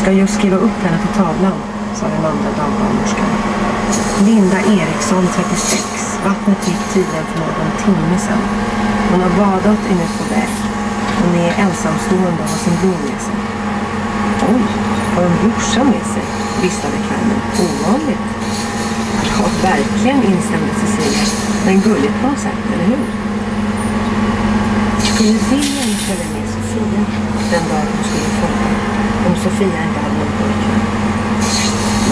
Ska just skriva upp henne på tavlan, sa den andra dagbarnmorskan. Linda Eriksson, 36. Vattnet gick tydligen för någon timme sedan. Hon har badat och är nu på väg. Hon är ensamstående och har sin bror med sig. Oj, har hon brorsan med sig? Vistade kvällen. Ovanligt. Ja, verkligen, instämde Cecilia. Men gulligt på något sätt, eller hur? Skulle William följa med Sofia den dag hon skulle komma? Om Sofia inte hade någon pojkvän?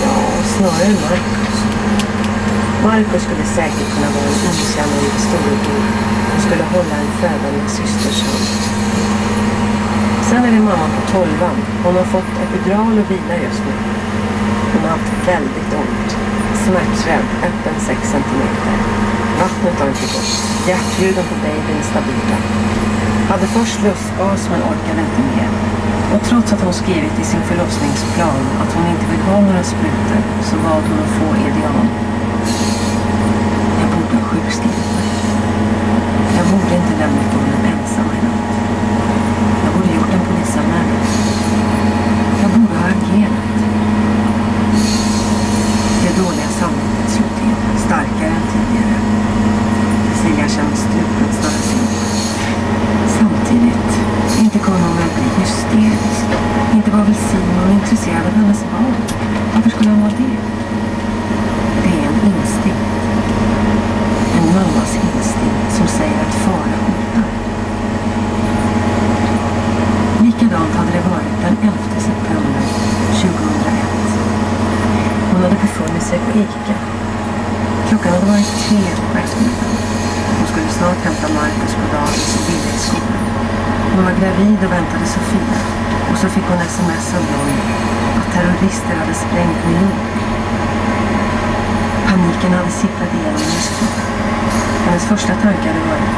Ja, snarare Marcus. Marcus skulle säkert kunna vara en inkännande storebror och skulle hålla en födande systers hand. Sen är det mamman på 12:an. Hon har fått epidural och vila just nu. Hon har haft väldigt ont. Smärträdd, öppen 6 centimeter. Vattnet har inte gått. Hjärtljuden på babyn är stabila. Hade först lustgas men orkade inte mer. Och trots att hon skrivit i sin förlossningsplan att hon inte vill ha några sprutor så bad hon att få ideal. Jag borde ha sjukskrivit mig. Jag borde inte lämnat honom ensam i natt. Jag borde gjort en polisanmälan. Jag borde ha agerat. Det dåliga samvetet slog till, starkare än tidigare. Cecilia kände strupen snarare in. Samtidigt, inte kunde hon väl bli hysterisk. Inte var väl Simon intresserad av hennes barn. Varför skulle han vara det? Det är en instinkt. En mammas instinkt som säger att fara hotar. Likadant hade det varit den 11 september 2001. Hon hade befunnit sig på ICA. Klockan hade varit 3 på eftermiddagen. Hon skulle snart hämta Marcus på dagis och Ville i skolan. Hon var gravid och väntade Sofia. Och så fick hon sms av någon att terrorister hade sprängt New York. Paniken hade sipprat igenom hennes kropp. Hennes första tanke hade varit: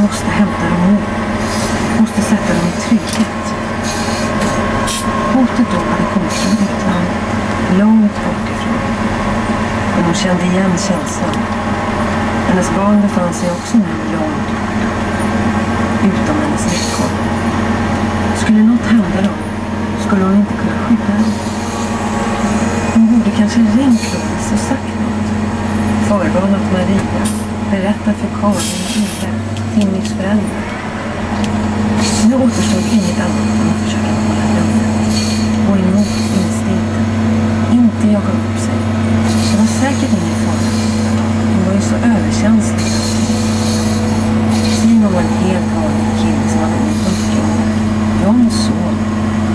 måste hämta dem nu. Måste sätta dem i trygghet. Hotet då hade kommit från utlandet, långt bort ifrån. Men hon kände igen känslan. Hennes barn befann sig också nu långt utom hennes räckhåll. Skulle något hända dem, skulle hon inte kunna skydda dem. Hon borde kanske ringt Lovis och sagt något. Förvarnat Maria, berättat för Karin och Ida, Timmys föräldrar. Nu återstod inget annat än att försöka hålla lugnet. Gå emot instinkten. Inte jaga upp sig. Det var säkert ingen fara. Hon var ju så överkänslig. Simon var en helt vanlig kille som hade blivit uppgången. John son.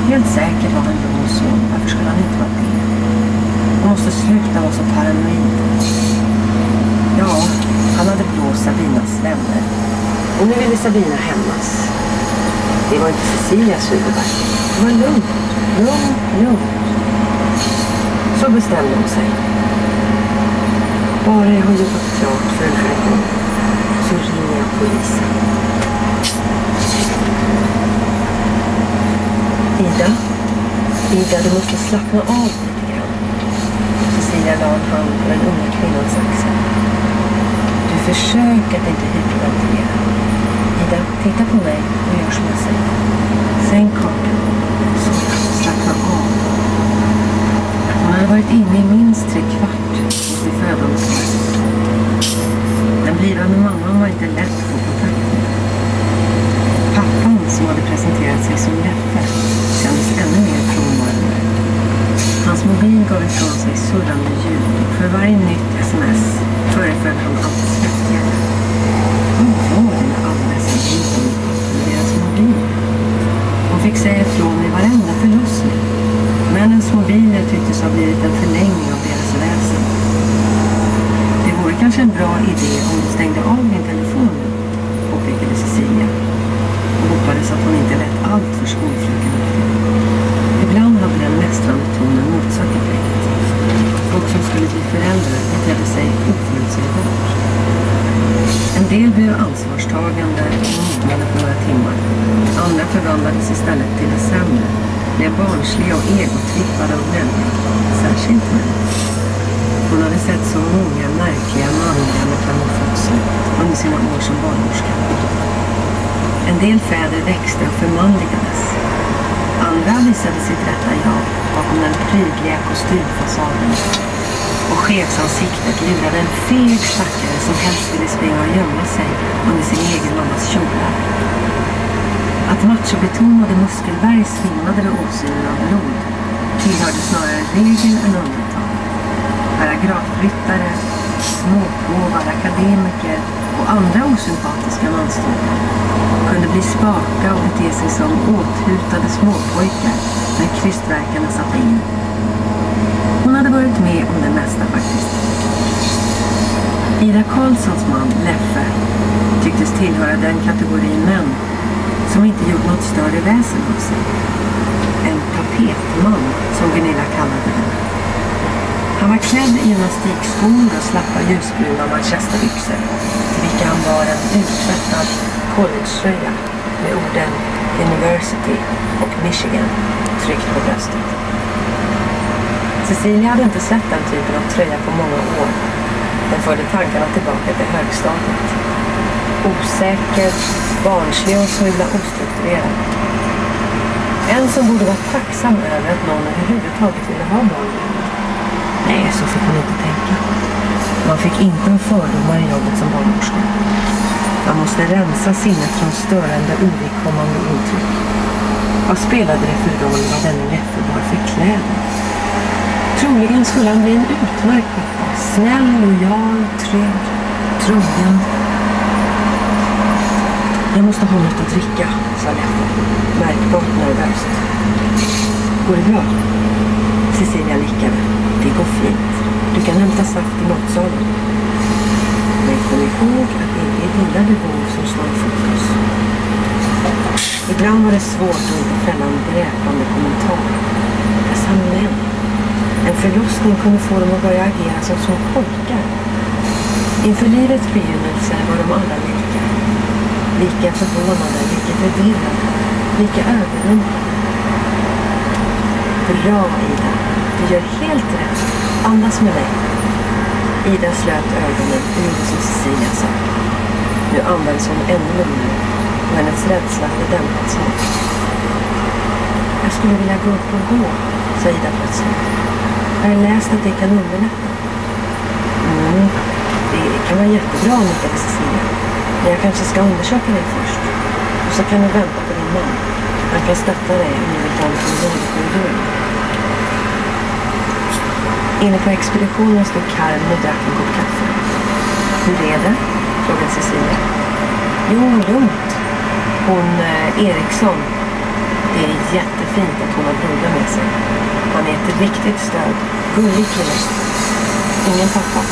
Helt säkert var han John son. Varför skulle han inte vara det? Hon måste sluta vara så paranoid. Ja, han hade blåst Sabinas vänner. Och nu ville Sabina hämnas. Det var inte Cecilias huvudvärk. Det var lugnt. Så bestämde hon sig. Bara jag har jobbat klart för den här gången så ringer jag polisen. Ida, du måste slappna av lite grann. Cecilia la en hand på den unga kvinnans axel. Du försöker att inte hyperventilera. Ida, titta på mig och gör som jag säger. Sänk hakan. Så slappna av. Hon hade varit inne i minst 3 kvart hos det födande. Den blivande mamman var inte lätt att få kontakt med. Pappan, som hade presenterat sig som Leffe, kändes ännu mer frånvarande. Hans mobil gav ifrån sig surrande ljud och för varje nytt sms föreföll han allt släppigare. Vad var det med alla dessa ljuden med deras mobil? Hon fick säga ifrån i varenda förlossning. Männens mobiler tycktes ha blivit en förlängning av deras väsen. Det vore kanske en bra idé om du stängde av din telefon, påpekade Cecilia. Och hoppades att hon inte lät allt för skolfröken. Ibland hade den mästrande tonen motsatt effekt. Folk som skulle bli föräldrar betedde sig oförutsägbart. En del blev ansvarstagande och mognade på några timmar. Andra förvandlades istället till det sämre. Blev barnsliga och egotrippade av män. Särskilt män. Hon hade sett så många märkliga manliga metamorfoser under sina år som barnmorska. En del fäder växte och förmanligades. visade sitt rätta jag bakom den prydliga kostymfasaden. Och chefsansiktet lurade en feg stackare som helst ville springa och gömma sig under sin egen mammas kjolar. Att machobetonade muskelberg svimmade vid åsynen av blod tillhörde snarare regel än undantag. Paragrafryttare, småpåvar, akademiker och andra osympatiska manstråkar kunde bli spaka och bete sig som åthutade småpojkar när krystverkarna satte in. Hon hade varit med om det mesta faktiskt. Ida Karlssons man, Leffe, tycktes tillhöra den kategorin män som inte gjort något större väsen av sig. En tapetman, som Gunilla kallade det. Han var klädd i gymnastikskor och slappa ljusbruna manchesterbyxor, till vilka han bar en uttvättad collegetröja med orden University och Michigan tryckt på bröstet. Cecilia hade inte sett den typen av tröja på många år. Den förde tankarna tillbaka till högstadiet. Osäker, barnslig och så himla ostrukturerad. En som borde vara tacksam över att någon överhuvudtaget ville ha barn. Nej, så fick hon inte tänka. Man fick inte en fördomar i jobbet som barnmorska. Man måste rensa sinnet från störande, ovidkommande intryck. Vad spelade det för roll vad denne Leffe var för kläder? Troligen skulle han bli en utmärkt pappa. Snäll, lojal, trygg, trogen. Jag måste ha något att dricka, sa Leffe, märkbart nervöst. Går det bra? Cecilia nickade. Det går fint. Du kan hämta saft i matsalen. Men kom ihåg att det inte är dina behov som står i fokus. Ibland var det svårt att inte fälla en dräpande kommentar. Dessa män. En förlossning kunde få dem att börja agera som små pojkar. Inför livets begynnelse var de alla lika. Lika förvånade, lika förvirrade, lika överrumplade. Bra, Ida. Du gör helt rätt. Andas med mig. Ida slöt ögonen och gjorde som Cecilia sa. Nu andades hon ännu lugnare och hennes rädsla hade dämpats något. Jag skulle vilja gå upp och gå, sa Ida plötsligt. Jag har läst att det kan underlätta. Det kan vara jättebra, nickade Cecilia. Men jag kanske ska undersöka dig först. Och så kan du vänta på din man. Han kan stötta dig om du vill ta en promenad i korridoren. Inne på expeditionen stod Carmen och drack en kopp kaffe. Hur är det? Frågade Cecilia. Jo, lugnt. Hon, Eriksson. Det är jättefint att hon har broder med sig. Han är ett riktigt stöd. Gullig kille. Ingen pappa.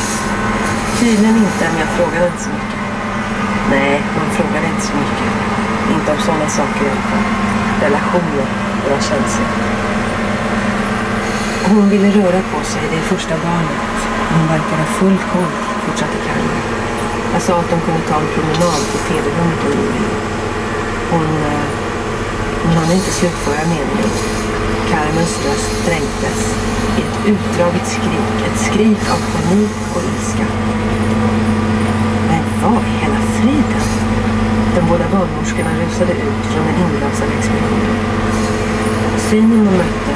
Tydligen inte, men jag frågade inte så mycket. Nej, hon frågade inte så mycket. Inte om sådana saker i alla fall. Relationer och känslor. Hon ville röra på sig det första barnet. Hon verkade full koll, fortsatte Carmen. Jag sa att de kunde ta en promenad på TV-rummet och hon hann inte slutföra meningen. Carmens röst dränktes i ett utdraget skrik. Ett skrik av panik och ilska. Men vad i hela friden? De båda barnmorskorna rusade ut från den inglasade expeditionen. Synen de mötte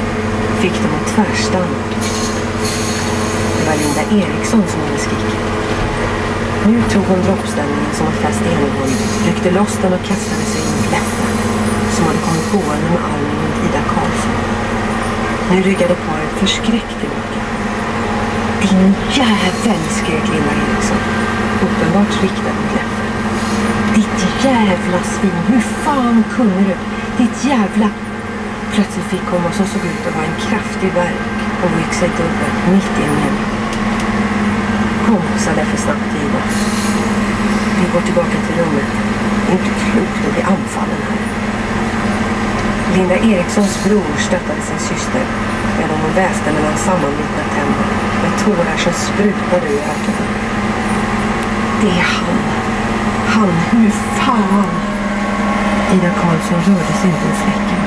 fick dem att tvärstanna. Det var Linda Eriksson som hade skrikit. Nu tog hon droppställningen som var fäst i ena handen, ryckte loss den och kastade sig in i Leffe, som hade kommit gående med armen mot Ida Karlsson. Nu ryggade paret förskräckt tillbaka. Din jävel, skrek Linda Eriksson, uppenbart riktad mot Leffe. Ditt jävla svin, hur fan kunde du? Ditt jävla... Plötsligt fick hon vad som såg ut att vara en kraftig verk och gick sig dubbelt mitt i en mening. Kom, sa Leffe snabbt till Ida. Vi går tillbaka till rummet. Det är inte klokt att bli anfallen här. Linda Erikssons bror stöttade sin syster medan hon väste mellan sammanbitna tänder med tårar som sprutade ur ögonen. Det är han. Han, hur fan? Ida Karlsson rörde sig inte i fläcken.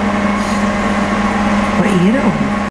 Vad är det om?